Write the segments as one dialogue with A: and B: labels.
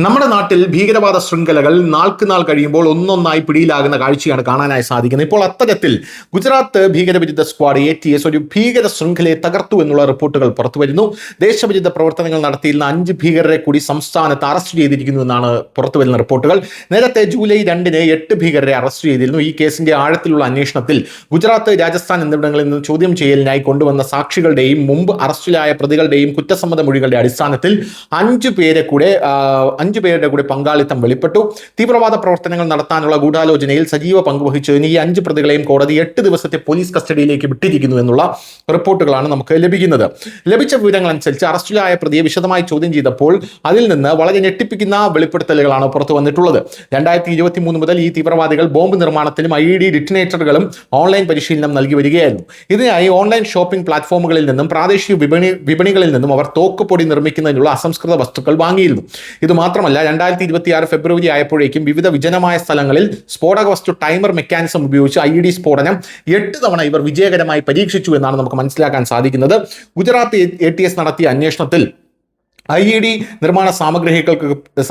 A: നമ്മുടെ നാട്ടിൽ ഭീകരവാദ ശൃംഖലകൾ നാൾക്ക് നാൾ കഴിയുമ്പോൾ ഒന്നൊന്നായി പിടിയിലാകുന്ന കാഴ്ചയാണ് കാണാനായി സാധിക്കുന്നത്. ഇപ്പോൾ അത്തരത്തിൽ ഗുജറാത്ത് ഭീകരവിരുദ്ധ സ്ക്വാഡ് ATS ഒരു ഭീകര ശൃംഖലയെ തകർത്തു എന്നുള്ള റിപ്പോർട്ടുകൾ പുറത്തുവരുന്നു. ദേശവിരുദ്ധ പ്രവർത്തനങ്ങൾ നടത്തിയിരുന്ന 5 ഭീകരരെ കൂടി സംസ്ഥാനത്ത് അറസ്റ്റ് ചെയ്തിരിക്കുന്നു എന്നാണ് പുറത്തുവരുന്ന റിപ്പോർട്ടുകൾ. നേരത്തെ ജൂലൈ 2-ന് 8 ഭീകരരെ അറസ്റ്റ് ചെയ്തിരുന്നു. ഈ കേസിന്റെ ആഴത്തിലുള്ള അന്വേഷണത്തിൽ ഗുജറാത്ത്, രാജസ്ഥാൻ എന്നിവിടങ്ങളിൽ നിന്ന് ചോദ്യം ചെയ്യലിനായി കൊണ്ടുവന്ന സാക്ഷികളുടെയും മുമ്പ് അറസ്റ്റിലായ പ്രതികളുടെയും കുറ്റസമ്മത മൊഴികളുടെ അടിസ്ഥാനത്തിൽ 5 പേരുടെ കൂടി പങ്കാളിത്തം വെളിപ്പെട്ടു. തീവ്രവാദ പ്രവർത്തനങ്ങൾ നടത്താനുള്ള ഗൂഢാലോചനയിൽ സജീവ പങ്കുവഹിച്ചതിന് ഈ 5 പ്രതികളെയും കോടതി 8 ദിവസത്തെ പോലീസ് കസ്റ്റഡിയിലേക്ക് വിട്ടിരിക്കുന്നു എന്നുള്ള റിപ്പോർട്ടുകളാണ് നമുക്ക് ലഭിക്കുന്നത്. ലഭിച്ച വിവരങ്ങൾ അനുസരിച്ച് അറസ്റ്റിലായ പ്രതിയെ വിശദമായി ചോദ്യം ചെയ്തപ്പോൾ അതിൽ നിന്ന് വളരെ ഞെട്ടിപ്പിക്കുന്ന വെളിപ്പെടുത്തലുകളാണ് പുറത്തു വന്നിട്ടുള്ളത്. 2023 മുതൽ ഈ തീവ്രവാദികൾ ബോംബ് നിർമ്മാണത്തിലും IED ഡിറ്റനേറ്ററുകളും ഓൺലൈൻ പരിശീലനം നൽകി വരികയായിരുന്നു. ഇതിനായി ഓൺലൈൻ ഷോപ്പിംഗ് പ്ലാറ്റ്ഫോമുകളിൽ നിന്നും പ്രാദേശിക വിപണികളിൽ നിന്നും അവർ തോക്കുപൊടി നിർമ്മിക്കുന്നതിനുള്ള അസംസ്കൃത വസ്തുക്കൾ വാങ്ങിയിരുന്നു. ഇത് മാത്രമല്ല 2026 ഫെബ്രുവരി ആയപ്പോഴേക്കും വിവിധ വിജനമായ സ്ഥലങ്ങളിൽ സ്ഫോടക വസ്തു ടൈമർ മെക്കാനിസം ഉപയോഗിച്ച് IED സ്ഫോടനം 8 തവണ ഇവർ വിജയകരമായി പരീക്ഷിച്ചു എന്നാണ് നമുക്ക് മനസ്സിലാക്കാൻ സാധിക്കുന്നത്. ഗുജറാത്ത് ATS നടത്തിയ അന്വേഷണത്തിൽ IED നിർമ്മാണ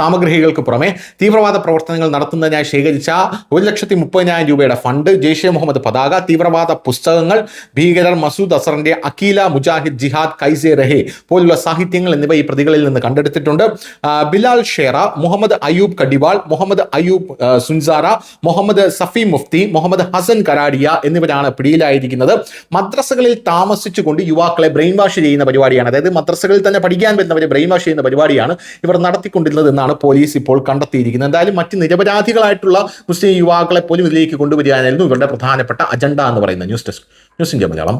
A: സാമഗ്രികൾക്ക് പുറമെ തീവ്രവാദ പ്രവർത്തനങ്ങൾ നടത്തുന്നതിനായി ശേഖരിച്ച 1,30,000 രൂപയുടെ ഫണ്ട്, ജെയ്ഷെ മുഹമ്മദ് പതാക, തീവ്രവാദ പുസ്തകങ്ങൾ, ഭീകരർ മസൂദ് അസറിന്റെ അഖീല മുജാഹിദ് ജിഹാദ് കൈസെ റഹെ പോലുള്ള സാഹിത്യങ്ങൾ എന്നിവ ഈ പ്രതികളിൽ നിന്ന് കണ്ടെടുത്തിട്ടുണ്ട്. ബിലാൽ ഷേറ, മുഹമ്മദ് അയ്യൂബ് കഡിവാൾ, മുഹമ്മദ് അയ്യൂബ് സുൻസാറ, മുഹമ്മദ് സഫി മുഫ്തി, മുഹമ്മദ് ഹസൻ കരാഡിയ എന്നിവരാണ് പിടിയിലായിരിക്കുന്നത്. മദ്രസകളിൽ താമസിച്ചുകൊണ്ട് യുവാക്കളെ ബ്രെയിൻ വാഷ് ചെയ്യുന്ന പരിപാടിയാണ്, അതായത് മദ്രസകളിൽ തന്നെ പഠിക്കാൻ വരുന്നവരെ ബ്രെയിൻ വാഷ് ചെയ്യുന്ന പരിപാടിയാണ് ഇവർ നടത്തിക്കൊണ്ടിരുന്നത് എന്നാണ് പോലീസ് ഇപ്പോൾ കണ്ടെത്തിയിരിക്കുന്നത്. എന്തായാലും മറ്റ് നിരപരാധികളായിട്ടുള്ള മുസ്ലിം യുവാക്കളെ പോലും ഇതിലേക്ക് കൊണ്ടുവരികയായിരുന്നു ഇവരുടെ പ്രധാനപ്പെട്ട അജണ്ട എന്ന് പറയുന്നത്. News desk, news India Malayalam.